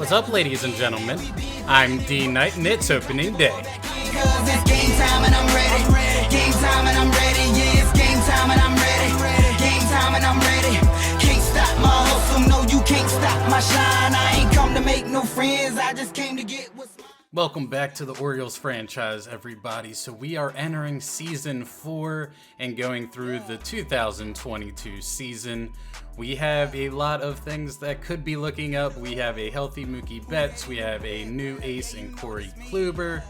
What's up, ladies and gentlemen? I'm D.Knight, and it's opening day. Cause it's game time and I'm ready. Game time and I'm ready. Yeah, it's game time and I'm ready. Game time and I'm ready. Can't stop my hustle. No, you can't stop my shine. I ain't come to make no friends. I just came to get what's mine. Welcome back to the Orioles franchise, everybody. So we are entering season 4 and going through the 2022 season. We have a lot of things that could be looking up. We have a healthy Mookie Betts. We have a new ace in Corey Kluber.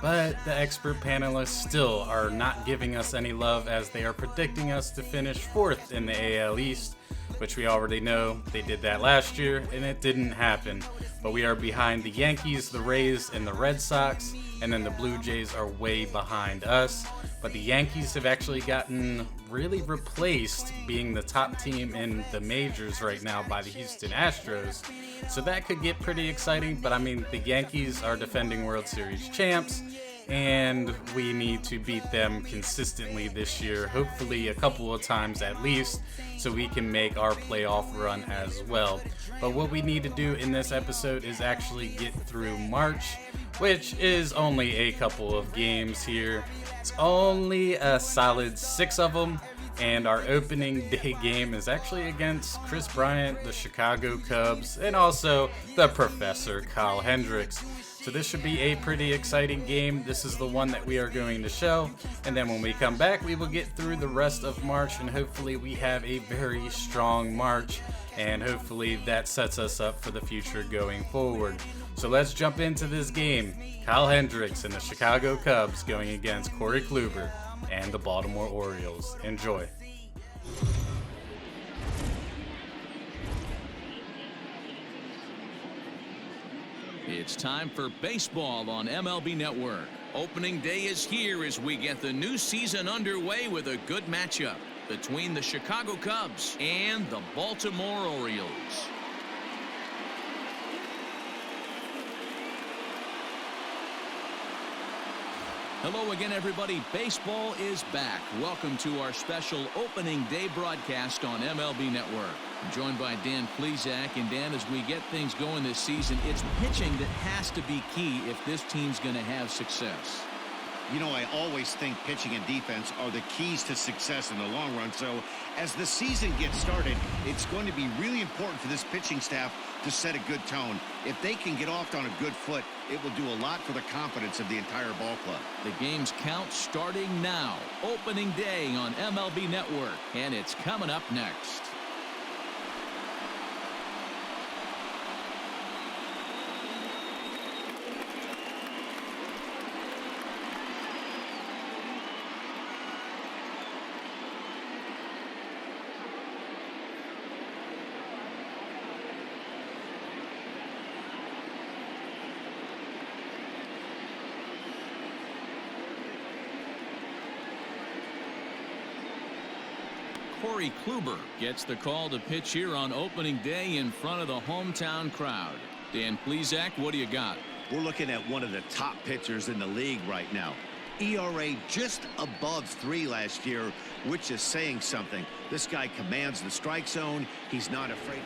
But the expert panelists still are not giving us any love, as they are predicting us to finish 4th in the AL East, which we already know they did that last year and it didn't happen. But we are behind the Yankees, the Rays, and the Red Sox, and then the Blue Jays are way behind us. But the Yankees have actually gotten really replaced, being the top team in the majors right now, by the Houston Astros. So that could get pretty exciting. But I mean, the Yankees are defending World Series champs, and we need to beat them consistently this year, hopefully a couple of times at least, so we can make our playoff run as well. But what we need to do in this episode is actually get through March, which is only a couple of games here. It's only a solid 6 of them, and our opening day game is actually against Chris Bryant, the Chicago Cubs, and also the Professor Kyle Hendricks. So this should be a pretty exciting game. This is the one that we are going to show. And then when we come back, we will get through the rest of March, and hopefully we have a very strong March. And hopefully that sets us up for the future going forward. So let's jump into this game. Kyle Hendricks and the Chicago Cubs going against Corey Kluber and the Baltimore Orioles. Enjoy. It's time for baseball on MLB Network. Opening day is here as we get the new season underway with a good matchup between the Chicago Cubs and the Baltimore Orioles. Hello again, everybody. Baseball is back. Welcome to our special opening day broadcast on MLB Network. I'm joined by Dan Plesac. And Dan, as we get things going this season, it's pitching that has to be key if this team's going to have success. You know, I always think pitching and defense are the keys to success in the long run. So as the season gets started, it's going to be really important for this pitching staff to set a good tone. If they can get off on a good foot, it will do a lot for the confidence of the entire ball club. The game's count starting now. Opening day on MLB Network, and it's coming up next. Corey Kluber gets the call to pitch here on opening day in front of the hometown crowd. Dan Plesac, what do you got? We're looking at one of the top pitchers in the league right now. ERA just above 3 last year, which is saying something. This guy commands the strike zone. He's not afraid.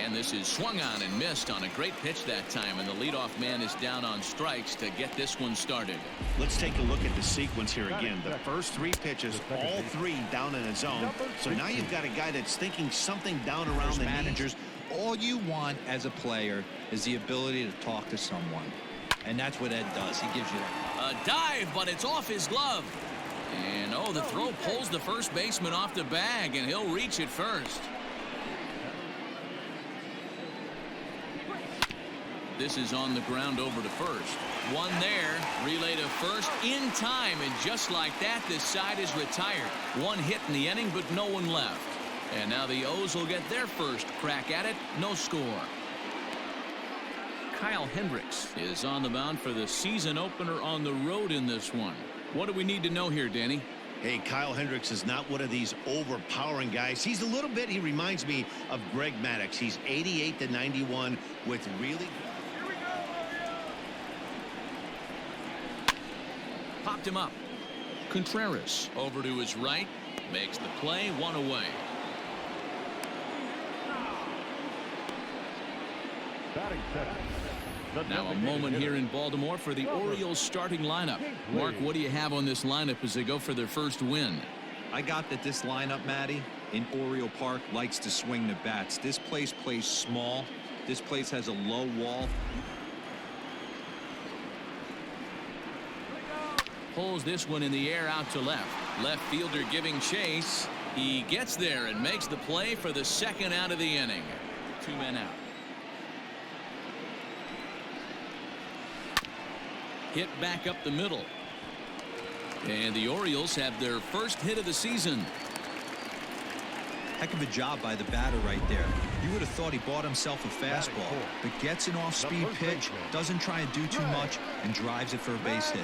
And this is swung on and missed on a great pitch that time, and the leadoff man is down on strikes to get this one started. Let's take a look at the sequence here again. The first 3 pitches, all 3 down in the zone. So now you've got a guy that's thinking something down around the managers. All you want as a player is the ability to talk to someone. And that's what Ed does. He gives you that. A dive, but it's off his glove. And, oh, the throw pulls the first baseman off the bag, and he'll reach it first. This is on the ground over to first. One there, relay to first in time, and just like that, this side is retired. 1 hit in the inning, but no one left. And now the O's will get their first crack at it. No score. Kyle Hendricks is on the mound for the season opener on the road in this one. What do we need to know here, Danny? Hey, Kyle Hendricks is not one of these overpowering guys. He's a little bit, he reminds me of Greg Maddux. He's 88-91 with really... Popped him up. Contreras over to his right. Makes the play, 1 away. Now a moment here in Baltimore for the Orioles starting lineup. Mark, what do you have on this lineup as they go for their first win? I got that this lineup, Matty, in Oriole Park likes to swing the bats. This place plays small. This place has a low wall. Pulls this one in the air out to left. Left fielder giving chase. He gets there and makes the play for the second out of the inning. 2 men out. Hit back up the middle. And the Orioles have their first hit of the season. Heck of a job by the batter right there. You would have thought he bought himself a fastball, but gets an off-speed pitch, doesn't try and do too much, and drives it for a base hit.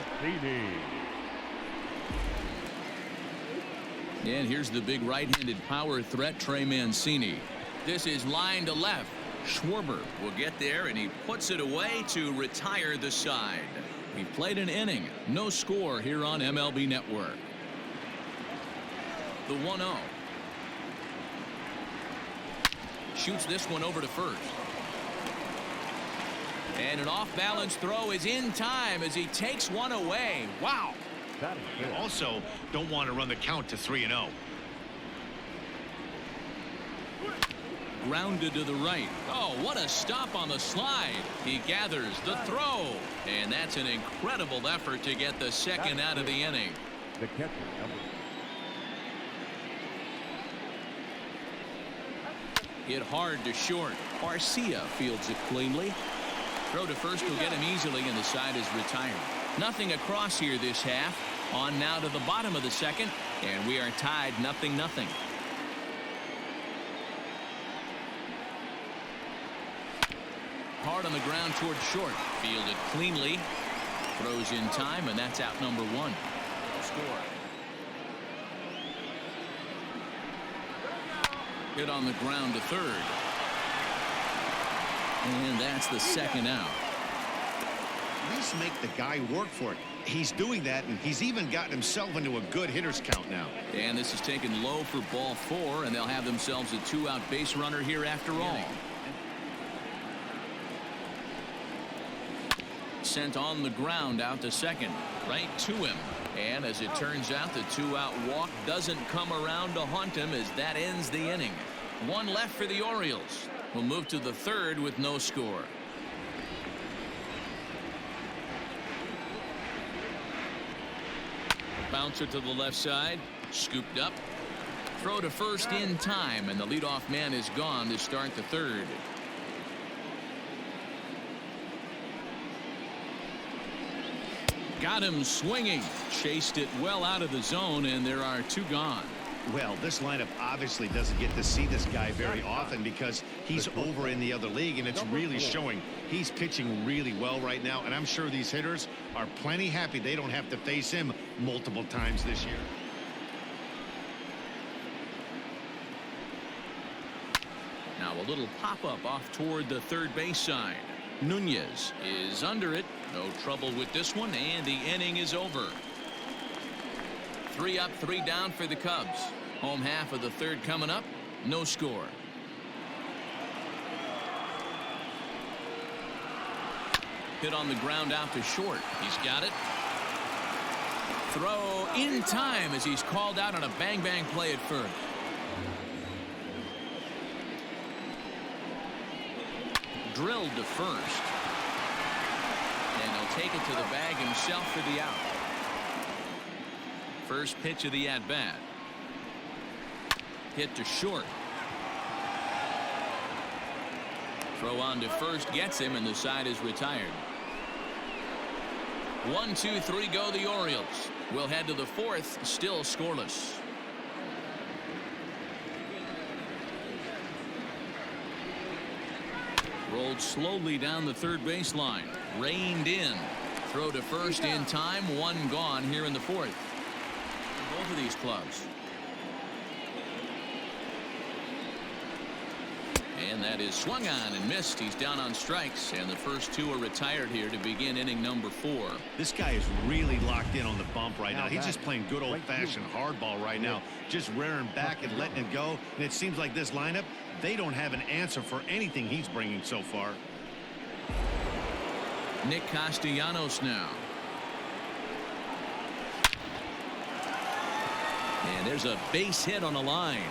And here's the big right-handed power threat, Trey Mancini. This is line to left. Schwarber will get there, and he puts it away to retire the side. He played an inning. No score here on MLB Network. The 1-0. Shoots this one over to first. And an off-balance throw is in time as he takes one away. Wow. You also don't want to run the count to 3-0. Grounded to the right. Oh, what a stop on the slide. He gathers the throw. And that's an incredible effort to get the second out of the inning. The catcher, number. Hit hard to short. Garcia fields it cleanly. Throw to first will get him easily, and the side is retired. Nothing across here this half. On now to the bottom of the second, and we are tied 0-0. Hard on the ground toward short. Fielded cleanly. Throws in time, and that's out number 1. Score. Hit on the ground to third. And that's the second out. At least make the guy work for it. He's doing that, and he's even gotten himself into a good hitter's count now. And this is taken low for ball 4, and they'll have themselves a 2-out base runner here after all. Sent on the ground out to second, right to him. And as it turns out, the 2-out walk doesn't come around to haunt him as that ends the inning. 1 left for the Orioles. We'll move to the third with no score. Bouncer to the left side. Scooped up. Throw to first in time, and the leadoff man is gone to start the third. Got him swinging. Chased it well out of the zone, and there are 2 gone. Well, this lineup obviously doesn't get to see this guy very often because he's over in the other league, and it's really showing. He's pitching really well right now, and I'm sure these hitters are plenty happy they don't have to face him multiple times this year. Now a little pop-up off toward the third base side. Nunez is under it. No trouble with this one, and the inning is over. 3 up, 3 down for the Cubs. Home half of the third coming up. No score. Hit on the ground out to short. He's got it. Throw in time as he's called out on a bang-bang play at first. Drilled to first. And he'll take it to the bag himself for the out. First pitch of the at-bat. Hit to short. Throw on to first gets him, and the side is retired. 1, 2, 3 go the Orioles. We'll head to the fourth, still scoreless. Rolled slowly down the third baseline. Reined in. Throw to first in time. 1 gone here in the fourth. Both of these clubs. And that is swung on and missed. He's down on strikes, and the first 2 are retired here to begin inning number 4. This guy is really locked in on the bump right now. He's just playing good old-fashioned hardball right now, just rearing back and letting it go. And it seems like this lineup, they don't have an answer for anything he's bringing so far. Nick Castellanos now. And there's a base hit on the line.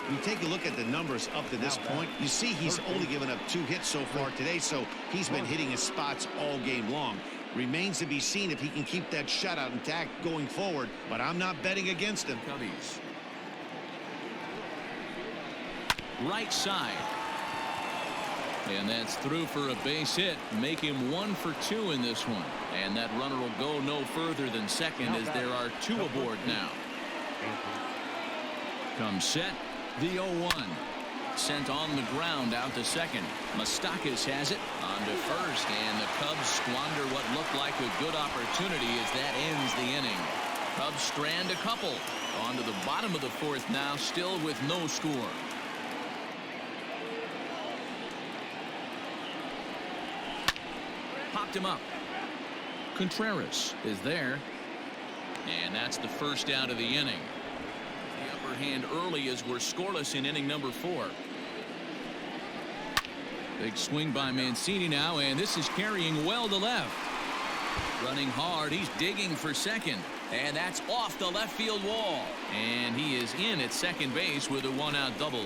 You take a look at the numbers up to this point, you see he's only given up 2 hits so far today, so he's been hitting his spots all game long. Remains to be seen if he can keep that shutout intact going forward, but I'm not betting against him. Cubbies. Right side. And that's through for a base hit. Make him 1 for 2 in this one. And that runner will go no further than second as there are 2 aboard now. Comes set. The 0-1. Sent on the ground out to second. Moustakas has it on to first, and the Cubs squander what looked like a good opportunity as that ends the inning. Cubs strand a couple. On to the bottom of the 4th now, still with no score. Popped him up. Contreras is there. And that's the first out of the inning. The upper hand early as we're scoreless in inning number 4. Big swing by Mancini now, and this is carrying well to left. Running hard, he's digging for second, and that's off the left field wall. And he is in at second base with a 1-out double.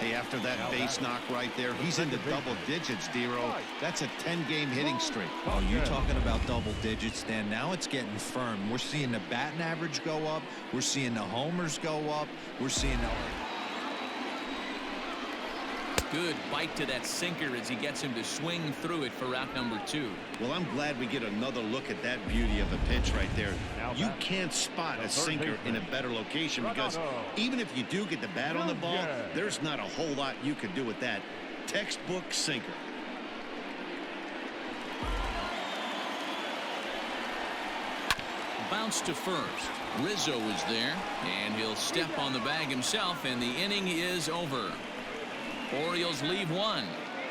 Hey, after that base knock right there, he's into double digits, D-Row. That's a 10-game hitting streak. Oh, you're talking about double digits, Dan. Now it's getting firm. We're seeing the batting average go up. We're seeing the homers go up. We're seeing the... Good bite to that sinker as he gets him to swing through it for out number 2. Well, I'm glad we get another look at that beauty of a pitch right there. You can't spot a sinker in a better location because even if you do get the bat on the ball, there's not a whole lot you can do with that. Textbook sinker. Bounce to first. Rizzo is there, and he'll step on the bag himself, and the inning is over. Orioles leave 1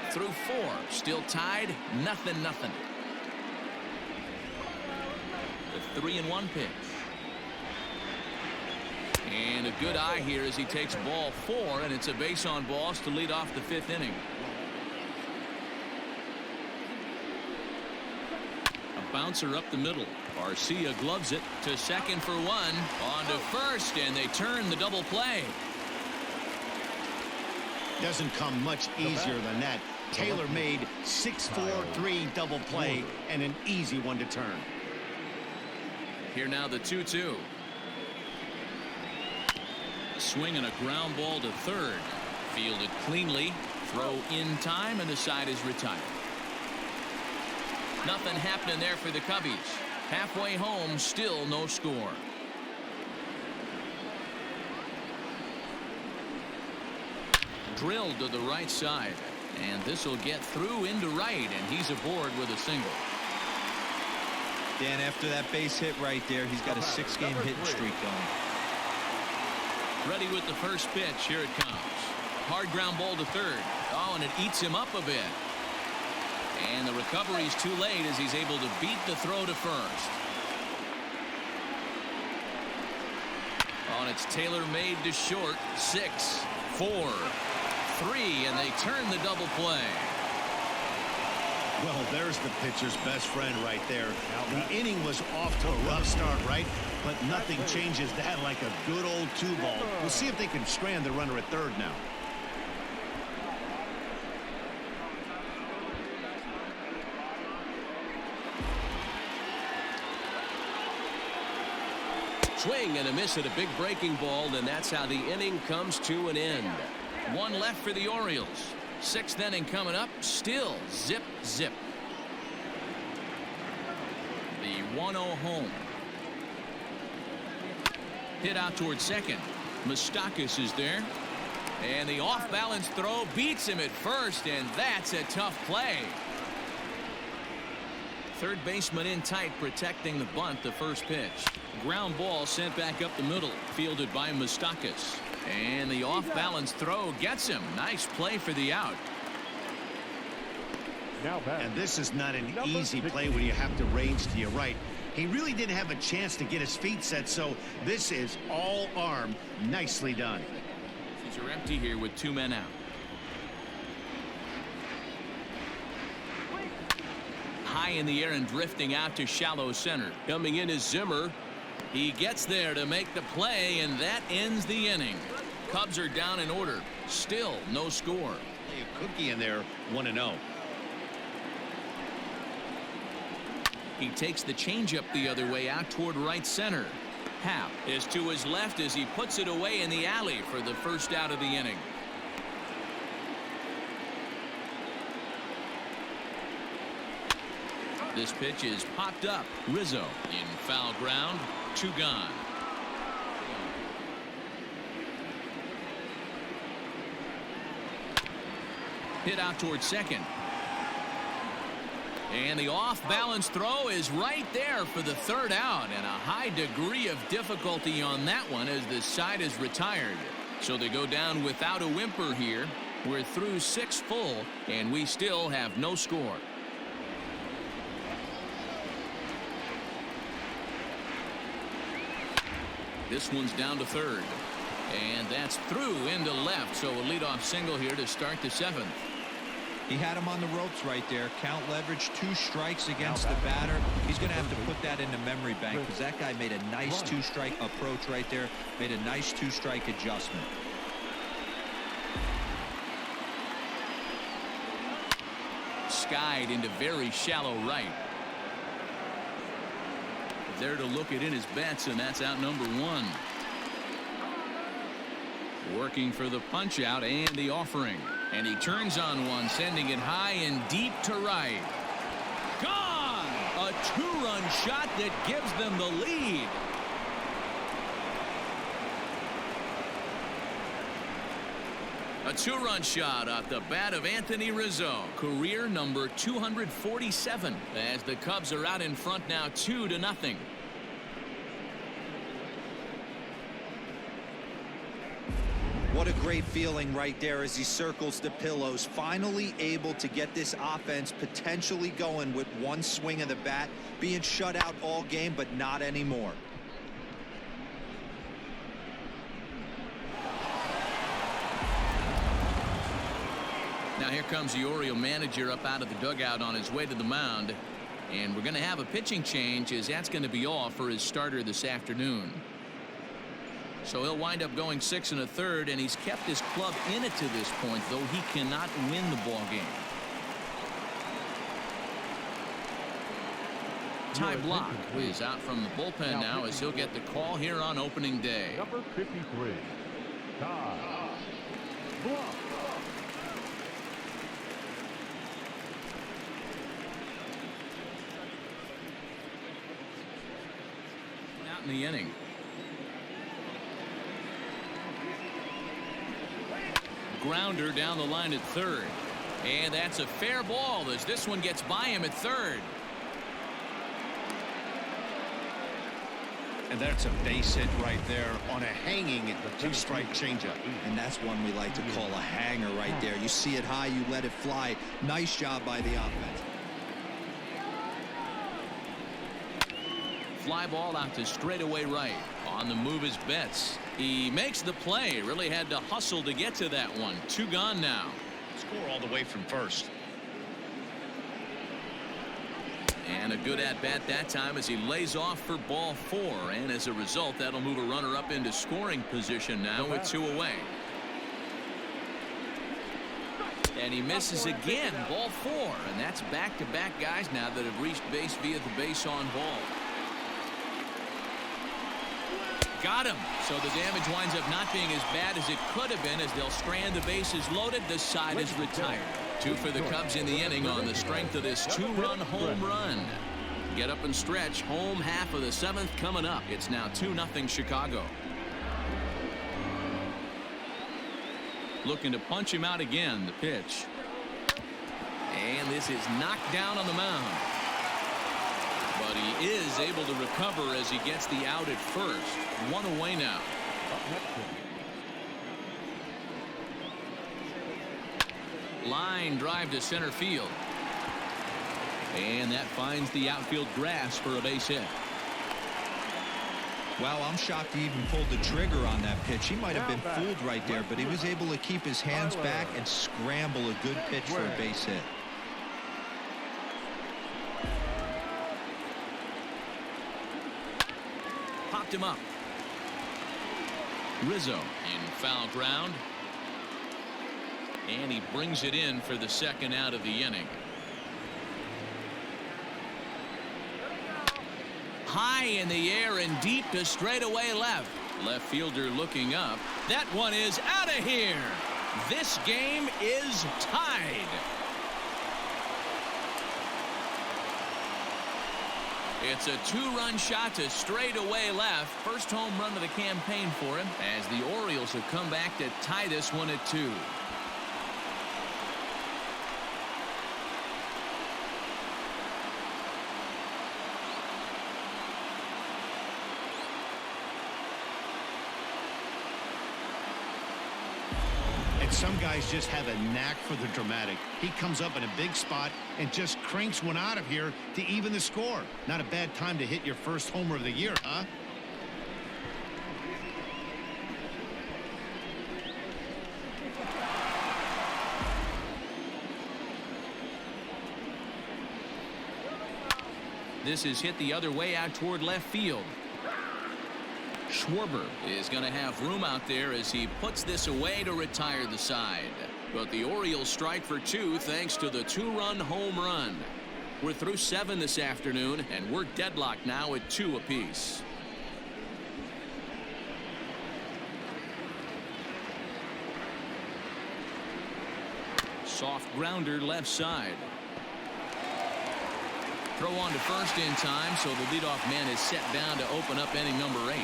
through 4. Still tied, 0-0. The 3-1 pitch. And a good eye here as he takes ball 4, and it's a base on balls to lead off the 5th inning. A bouncer up the middle. Garcia gloves it to second for 1. On to first, and they turn the double play. Doesn't come much easier than that. Tailor-made 6-4-3 double play and an easy one to turn. Here now the 2-2. Swing and a ground ball to third. Fielded cleanly. Throw in time, and the side is retired. Nothing happening there for the Cubbies. Halfway home, still no score. Drilled to the right side, and this will get through into right, and he's aboard with a single. Dan, after that base hit right there, he's got a 6-game hitting streak going. Ready with the first pitch. Here it comes. Hard ground ball to third. Oh, and it eats him up a bit. And the recovery's too late as he's able to beat the throw to first. On it's tailor-made to short. 6, 4, 3, and they turn the double play. Well, there's the pitcher's best friend right there. The inning was off to a rough start, right? But nothing changes that like a good old 2-ball. We'll see if they can strand the runner at third now. Swing and a miss at a big breaking ball, and that's how the inning comes to an end. 1 left for the Orioles. 6th inning coming up. Still zip, zip. The 1-0 home. Hit out towards second. Moustakas is there. And the off-balance throw beats him at first, and that's a tough play. Third baseman in tight, protecting the bunt, the first pitch. Ground ball sent back up the middle, fielded by Moustakas. And the off-balance throw gets him. Nice play for the out. And this is not an easy play when you have to range to your right. He really didn't have a chance to get his feet set, so this is all arm. Nicely done. Bases are empty here with 2 men out. High in the air and drifting out to shallow center. Coming in is Zimmer. He gets there to make the play, and that ends the inning. Cubs are down in order. Still no score. A cookie in there, 1-0. He takes the changeup the other way out toward right center. Happ is to his left as he puts it away in the alley for the first out of the inning. This pitch is popped up. Rizzo in foul ground. 2 gone. Hit out towards second. And the off-balance throw is right there for the 3rd out, and a high degree of difficulty on that one as the side is retired. So they go down without a whimper here. We're through 6 full, and we still have no score. This one's down to 3rd. And that's through into left, so a leadoff single here to start the 7th. He had him on the ropes right there. Count leverage, 2 strikes against the batter. He's going to have to put that in the memory bank because that guy made a nice 2-strike approach right there. Made a nice 2-strike adjustment. Skied into very shallow right. There to look it in his bets, and that's out number 1. Working for the punch out and the offering. And he turns on one, sending it high and deep to right. Gone! A 2-run shot that gives them the lead. A 2-run shot off the bat of Anthony Rizzo. Career number 247 as the Cubs are out in front now 2-0. What a great feeling right there as he circles the pillows. Finally able to get this offense potentially going with one swing of the bat. Being shut out all game, but not anymore. Now here comes the Oriole manager up out of the dugout on his way to the mound. And we're going to have a pitching change as that's going to be all for his starter this afternoon. So he'll wind up going 6 1/3, and he's kept his club in it to this point, though he cannot win the ball game. Ty Block is out from the bullpen now as he'll get the call here on opening day. Number 53, Ty Block. Out in the inning. Grounder down the line at 3rd. And that's a fair ball as this one gets by him at 3rd. And that's a base hit right there on a hanging 2-strike changeup. And that's one we like to call a hanger right there. You see it high, you let it fly. Nice job by the offense. Fly ball out to straightaway right. On the move is Betts. He makes the play. Really had to hustle to get to that one. 2 gone now. Score all the way from first. And a good at-bat that time as he lays off for ball 4. And as a result, that'll move a runner up into scoring position now with 2 away. And he misses again. Ball 4. And that's back-to-back guys now that have reached base via the base on ball. Got him. So the damage winds up not being as bad as it could have been as they'll strand the bases loaded. The side is retired. 2 for the Cubs in the inning on the strength of this 2-run home run. Get up and stretch. Home half of the 7th coming up. It's now 2-0 Chicago. Looking to punch him out again. The pitch. And this is knocked down on the mound. But he is able to recover as he gets the out at first. 1 away now. Line drive to center field. And that finds the outfield grass for a base hit. Well, I'm shocked he even pulled the trigger on that pitch. He might have been fooled right there, but he was able to keep his hands back and scramble a good pitch for a base hit. Popped him up. Rizzo in foul ground. And he brings it in for the second out of the inning. High in the air and deep to straightaway left. Left fielder looking up. That one is out of here. This game is tied. It's a two-run shot to straightaway left. First home run of the campaign for him as the Orioles have come back to tie this one at 2. Some guys just have a knack for the dramatic. He comes up in a big spot and just cranks one out of here to even the score. Not a bad time to hit your first homer of the year, huh? This is hit the other way out toward left field. Schwarber is going to have room out there as he puts this away to retire the side. But the Orioles strike for 2 thanks to the 2-run home run. We're through 7 this afternoon, and we're deadlocked now at 2 apiece. Soft grounder left side. Throw on to first in time, so the leadoff man is set down to open up inning number 8.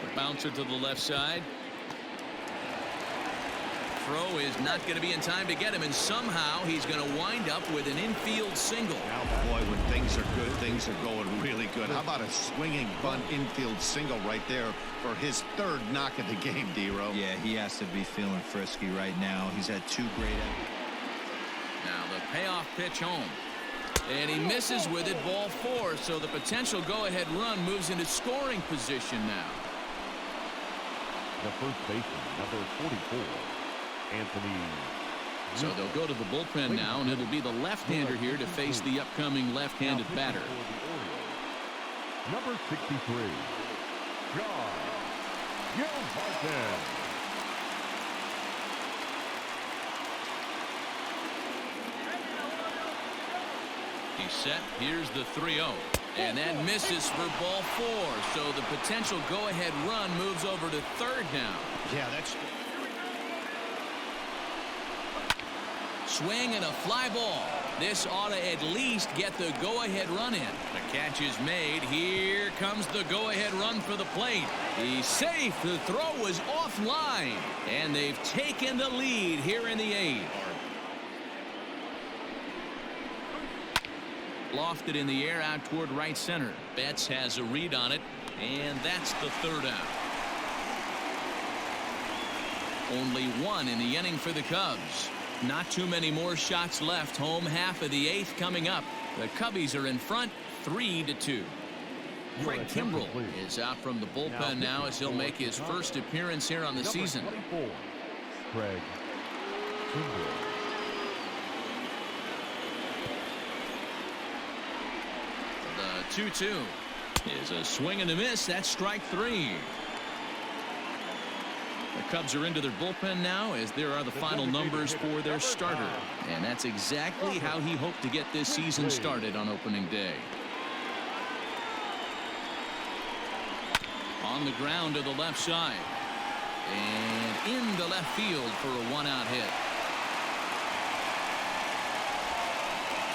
The bouncer to the left side. Throw is not going to be in time to get him, and somehow he's going to wind up with an infield single. Now, boy, when things are good, things are going really good. How about a swinging bunt infield single right there for his 3rd knock of the game, D-Ro? Yeah, he has to be feeling frisky right now. He's had 2 great. Now the payoff pitch home. And he misses with it, ball 4, so the potential go-ahead run moves into scoring position now. The first baseman, number 44. Anthony. So they'll go to the bullpen now, and it'll be the left-hander here to face the upcoming left-handed batter. Number 63, John Gilmartin. He's set. Here's the 3-0. And that misses for ball 4. So the potential go-ahead run moves over to 3rd now. Yeah, that's... Swing and a fly ball. This ought to at least get the go-ahead run in. The catch is made. Here comes the go-ahead run for the plate. He's safe. The throw was offline. And they've taken the lead here in the 8th. Lofted in the air out toward right center. Betts has a read on it. And that's the 3rd out. Only 1 in the inning for the Cubs. Not too many more shots left. Home half of the 8th coming up. The Cubbies are in front 3-2. Craig Kimbrell is out from the bullpen now as he'll make his first appearance here on the season. 24, Craig Kimbrell. The 2-2 is a swing and a miss. That's strike 3. The Cubs are into their bullpen now as there are the final numbers for their starter. And that's exactly how he hoped to get this season started on opening day. On the ground to the left side. And in the left field for a 1-out hit.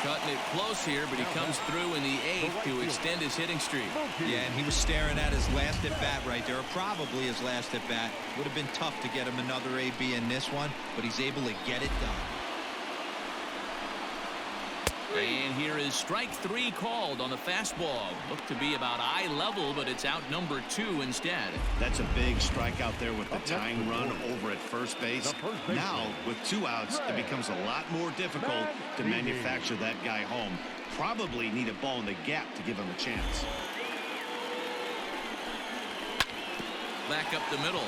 Cutting it close here, but he comes through in the 8th to extend his hitting streak. Yeah, and he was staring at his last at-bat right there, or probably his last at-bat. Would have been tough to get him another AB in this one, but he's able to get it done. And here is strike 3 called on the fastball. Looked to be about eye level, but it's out number 2 instead. That's a big strikeout there with the tying run over at first base. Now, with 2 outs, it becomes a lot more difficult to manufacture that guy home. Probably need a ball in the gap to give him a chance. Back up the middle.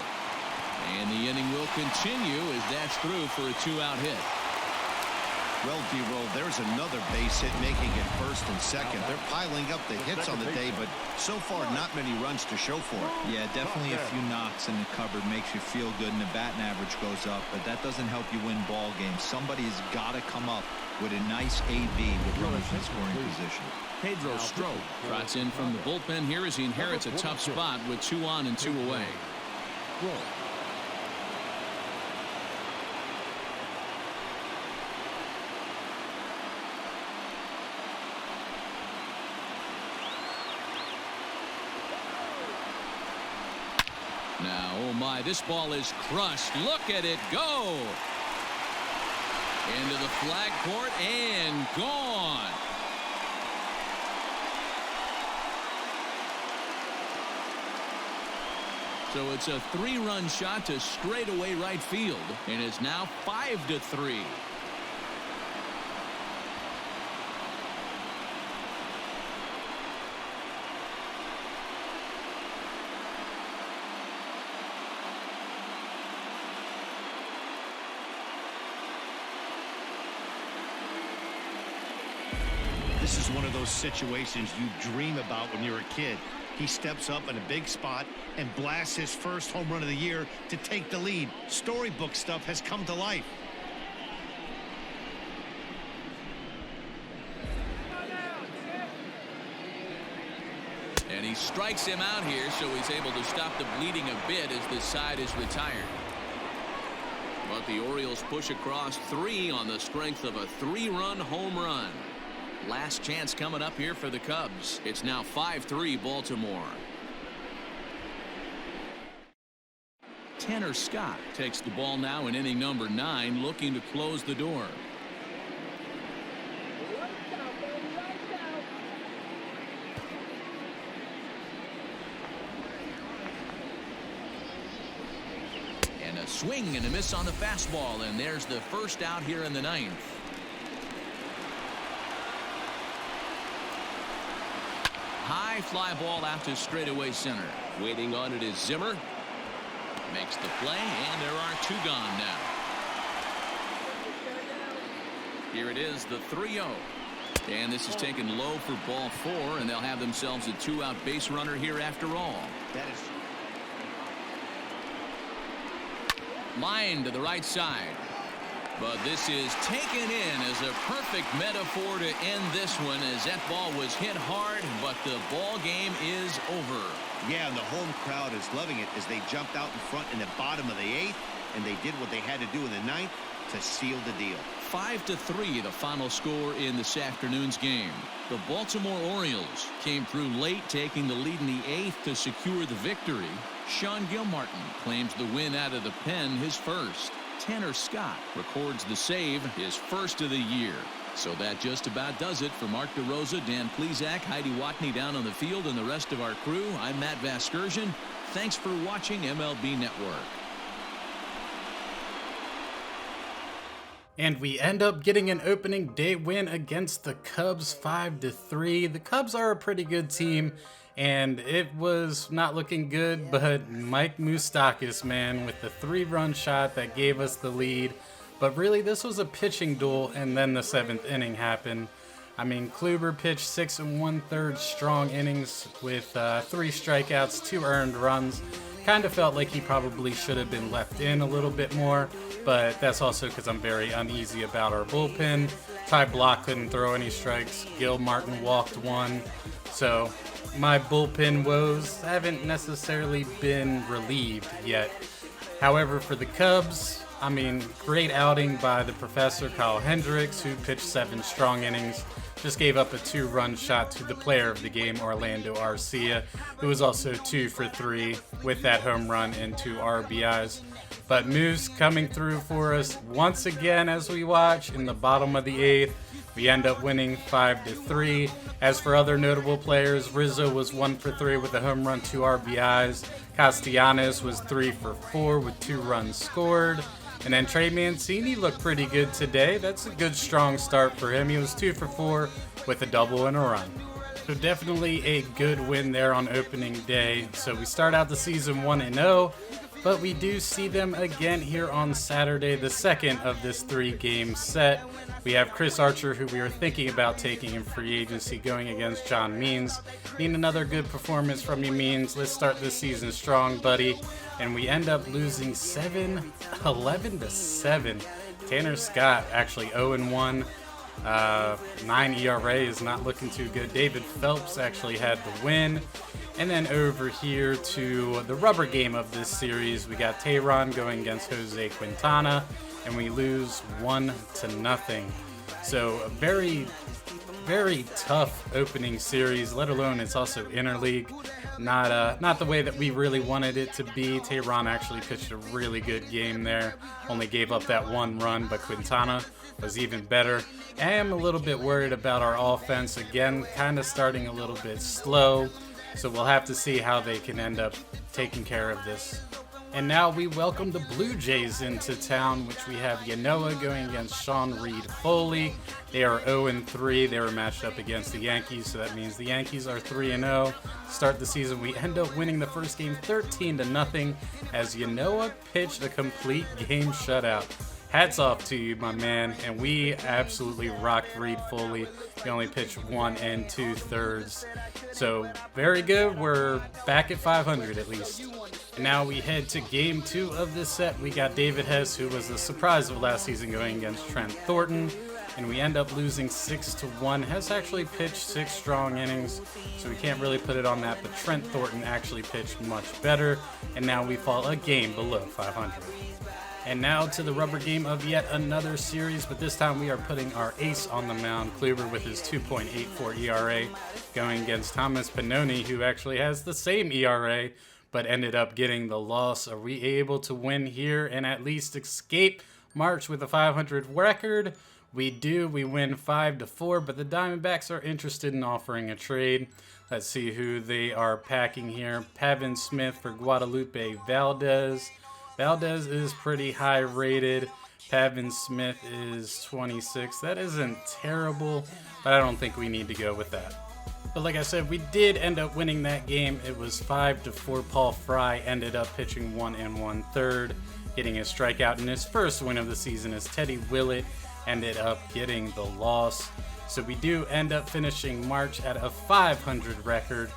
And the inning will continue as that's through for a 2-out hit. Well, D-Roll, there's another base hit making it first and second. They're piling up the hits on the day, but so far not many runs to show for it. Yeah, definitely a few knocks in the cupboard makes you feel good and the batting average goes up, but that doesn't help you win ball games. Somebody's got to come up with a nice AB with runners in scoring position. Pedro Strop trots in from the bullpen here as he inherits a tough spot with 2 on and 2 away. Now, oh my, this ball is crushed. Look at it go. Into the flag court and gone. So it's a 3-run shot to straightaway right field, and it's now 5-3. This is one of those situations you dream about when you're a kid. He steps up in a big spot and blasts his first home run of the year to take the lead. Storybook stuff has come to life. And he strikes him out here, so he's able to stop the bleeding a bit as this side is retired. But the Orioles push across 3 on the strength of a 3-run home run. Last chance coming up here for the Cubs. It's now 5-3 Baltimore. Tanner Scott takes the ball now in inning number 9, looking to close the door. And a swing and a miss on the fastball, and there's the first out here in the 9th. High fly ball out to straightaway center. Waiting on it is Zimmer. Makes the play, and there are 2 gone now. Here it is, the 3-0. And this is taken low for ball 4, and they'll have themselves a 2-out base runner here after all. That is Line to the right side. But this is taken in as a perfect metaphor to end this one, as that ball was hit hard, but the ball game is over. Yeah, and the home crowd is loving it as they jumped out in front in the bottom of the 8th, and they did what they had to do in the 9th to seal the deal. 5-3 the final score in this afternoon's game. The Baltimore Orioles came through late, taking the lead in the 8th to secure the victory. Sean Gilmartin claims the win out of the pen, his first. Tanner Scott records the save, his first of the year. So that just about does it. For Mark DeRosa, Dan Plesac, Heidi Watney down on the field, and the rest of our crew, I'm Matt Vasgersian. Thanks for watching MLB Network. And we end up getting an opening day win against the Cubs 5-3. The Cubs are a pretty good team, and it was not looking good, but Mike Moustakas, man, with the 3-run shot that gave us the lead. But really, this was a pitching duel, and then the 7th inning happened. I mean, Kluber pitched 6 1/3 strong innings with 3 strikeouts, 2 earned runs. Kind of felt like he probably should have been left in a little bit more, but that's also because I'm very uneasy about our bullpen. Ty Block couldn't throw any strikes. Gilmartin walked 1. So my bullpen woes haven't necessarily been relieved yet. However, for the Cubs, I mean, great outing by the professor, Kyle Hendricks, who pitched 7 strong innings. Just gave up a 2-run shot to the player of the game, Orlando Arcia, who was also 2 for 3 with that home run and 2 RBIs. But Moose coming through for us once again as we watch in the bottom of the 8th We end up winning 5-3. As for other notable players, Rizzo was 1 for 3 with a home run, 2 RBIs. Castellanos was 3 for 4 with 2 runs scored. And then Trey Mancini looked pretty good today. That's a good strong start for him. He was 2 for 4 with a double and a run. So definitely a good win there on opening day. So we start out the season 1-0. But we do see them again here on Saturday, the second of this 3-game set. We have Chris Archer, who we are thinking about taking in free agency, going against John Means. Need another good performance from you, Means. Let's start this season strong, buddy. And we end up losing 11-7. Tanner Scott actually 0-1. 9 ERA is not looking too good. David Phelps actually had the win. And then over here to the rubber game of this series, we got Tehran going against Jose Quintana, and we lose 1-0. So a very, very tough opening series, let alone it's also interleague. Not the way that we really wanted it to be. Tehran actually pitched a really good game there. Only gave up that 1 run, but Quintana was even better. I am a little bit worried about our offense. Again, kind of starting a little bit slow. So we'll have to see how they can end up taking care of this. And now we welcome the Blue Jays into town, which we have Yanoa going against Sean Reed Foley. They are 0-3. They were matched up against the Yankees, so that means the Yankees are 3-0. Start the season, we end up winning the first game 13-0 as Yanoa pitched a complete game shutout. Hats off to you, my man, and we absolutely rocked Reed Foley. He only pitched 1 2/3. So, very good. We're back at 500 at least. And now we head to game 2 of this set. We got David Hess, who was the surprise of last season, going against Trent Thornton. And we end up losing 6-1. Hess actually pitched 6 strong innings, so we can't really put it on that. But Trent Thornton actually pitched much better. And now we fall a game below 500. And now to the rubber game of yet another series, but this time we are putting our ace on the mound, Kluber with his 2.84 ERA, going against Thomas Pannoni, who actually has the same ERA, but ended up getting the loss. Are we able to win here and at least escape March with a 500 record? We do. We win 5-4, but the Diamondbacks are interested in offering a trade. Let's see who they are packing here. Pavin Smith for Guadalupe Valdez. Valdez is pretty high rated. Pavin Smith is 26. That isn't terrible, but I don't think we need to go with that. But like I said, we did end up winning that game. It was 5-4. Paul Fry ended up pitching 1 1/3, getting a strikeout in his first win of the season as Teddy Willett ended up getting the loss. So we do end up finishing March at a 500 record,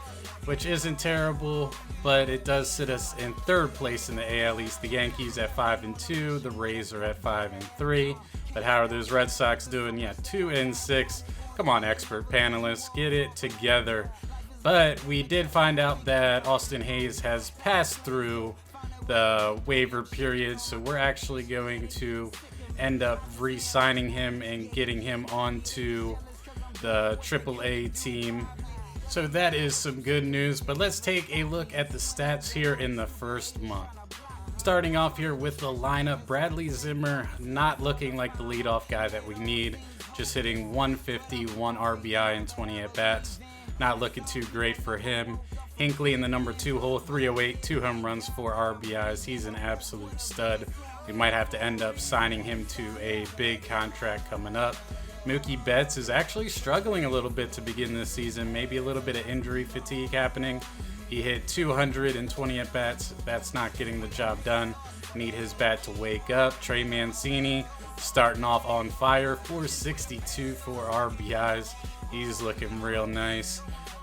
which isn't terrible, but it does sit us in 3rd place in the AL East. The Yankees at 5-2, the Rays are at 5-3. But how are those Red Sox doing? Yeah, 2-6. Come on, expert panelists, get it together. But we did find out that Austin Hayes has passed through the waiver period, so we're actually going to end up re-signing him and getting him onto the AAA team. So that is some good news, but let's take a look at the stats here in the first month. Starting off here with the lineup, Bradley Zimmer not looking like the leadoff guy that we need, just hitting 150, 1 RBI and 20 at-bats. Not looking too great for him. Hinckley in the number 2 hole, 308, 2 home runs, 4 RBIs. He's an absolute stud. We might have to end up signing him to a big contract coming up. Mookie Betts is actually struggling a little bit to begin this season. Maybe a little bit of injury fatigue happening. He hit 220 at-bats. That's not getting the job done. Need his bat to wake up. Trey Mancini starting off on fire. 462, 4 RBIs. He's looking real nice.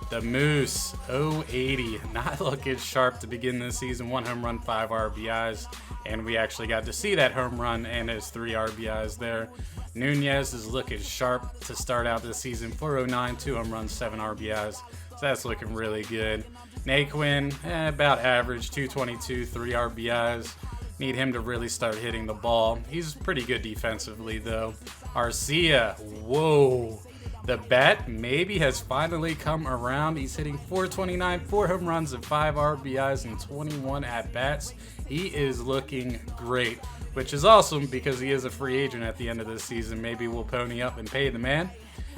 The Moose, 080. Not looking sharp to begin this season. 1 home run, 5 RBIs. And we actually got to see that home run and his 3 RBIs there. Nunez is looking sharp to start out this season. 409, 2 home runs, 7 RBIs. So that's looking really good. Naquin, about average, 222, 3 RBIs. Need him to really start hitting the ball. He's pretty good defensively, though. Arcia, whoa. The bat maybe has finally come around. He's hitting .429, 4 home runs and 5 RBIs and 21 at-bats. He is looking great, which is awesome because he is a free agent at the end of this season. Maybe we'll pony up and pay the man.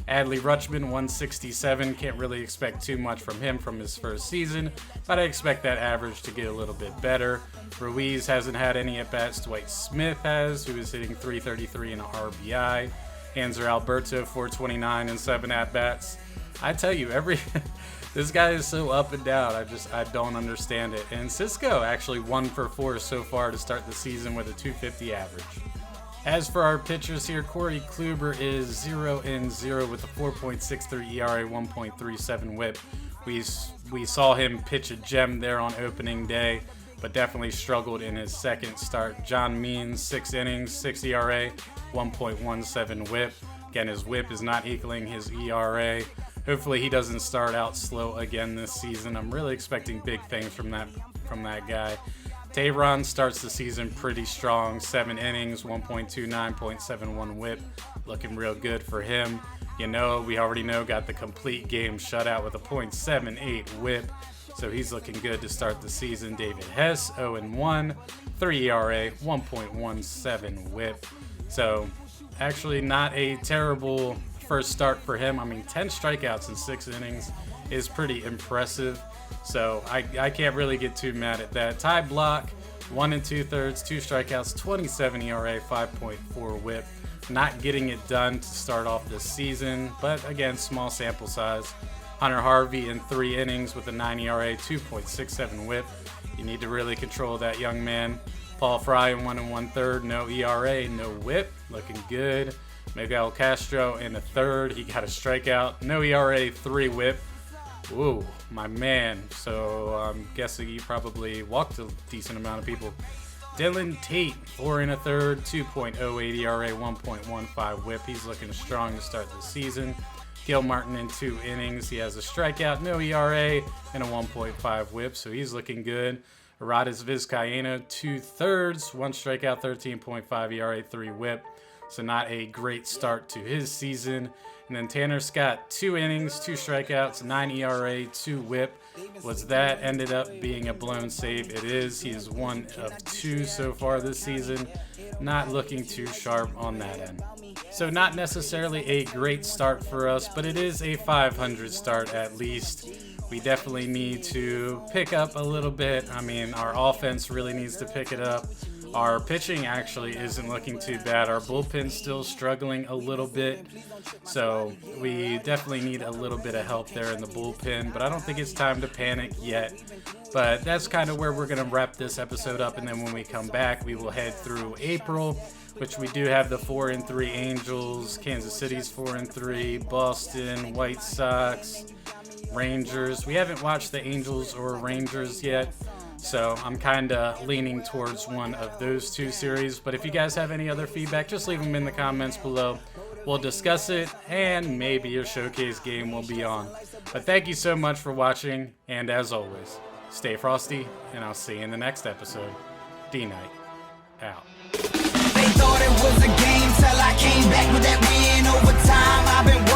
Adley Rutschman, 167. Can't really expect too much from him from his first season, but I expect that average to get a little bit better. Ruiz hasn't had any at-bats. Dwight Smith has, who is hitting .333 and a RBI. Hanser Alberto, .429 and 7 at-bats. I tell you, this guy is so up and down. I don't understand it. And Cisco actually 1 for 4 so far to start the season with a .250 average. As for our pitchers here, Corey Kluber is 0-0 with a 4.63 ERA, 1.37 WHIP. We saw him pitch a gem there on opening day, but definitely struggled in his second start. John Means, 6 innings, 6 ERA, 1.17 WHIP. Again, his WHIP is not equaling his ERA. Hopefully he doesn't start out slow again this season. I'm really expecting big things from that guy. Tehran starts the season pretty strong, 7 innings, 1.29, .71 WHIP, looking real good for him. We already know, got the complete game shutout with a .78 WHIP, so he's looking good to start the season. David Hess, 0-1, 3 ERA, 1.17 WHIP, so actually not a terrible first start for him. 10 strikeouts in 6 innings is pretty impressive. So I can't really get too mad at that. Ty Block, 1 2/3, 2 strikeouts, 27 ERA, 5.4 WHIP. Not getting it done to start off this season, but again, small sample size. Hunter Harvey in 3 innings with a 9 ERA, 2.67 WHIP. You need to really control that young man. Paul Fry in 1 1/3, no ERA, no WHIP, looking good. Miguel Castro in a 1/3, he got a strikeout, no ERA, 3 WHIP. Ooh, my man. So I'm guessing he probably walked a decent amount of people. Dylan Tate, 4 1/3, 2.08 ERA, 1.15 WHIP. He's looking strong to start the season. Gil Martin in 2 innings. He has a strikeout, no ERA, and a 1.5 WHIP, so he's looking good. Aradis Vizcaíno, 2/3, 1 strikeout, 13.5 ERA, 3 WHIP. So not a great start to his season. And then Tanner Scott, 2 innings, 2 strikeouts, 9 ERA, 2 WHIP. Was that ended up being a blown save? It is. He is 1 of 2 so far this season. Not looking too sharp on that end. So not necessarily a great start for us, but it is a 500 start at least. We definitely need to pick up a little bit. Our offense really needs to pick it up. Our pitching actually isn't looking too bad. Our bullpen's still struggling a little bit. So we definitely need a little bit of help there in the bullpen, but I don't think it's time to panic yet. But that's kind of where we're going to wrap this episode up. And then when we come back, we will head through April, which we do have the 4-3 Angels, Kansas City's 4-3, Boston, White Sox, Rangers. We haven't watched the Angels or Rangers yet. So I'm kind of leaning towards one of those 2 series. But if you guys have any other feedback, just leave them in the comments below. We'll discuss it, and maybe your showcase game will be on. But thank you so much for watching, and as always, stay frosty, and I'll see you in the next episode. D.Knight, out. They thought it was a game till I came back with that win overtime. I've been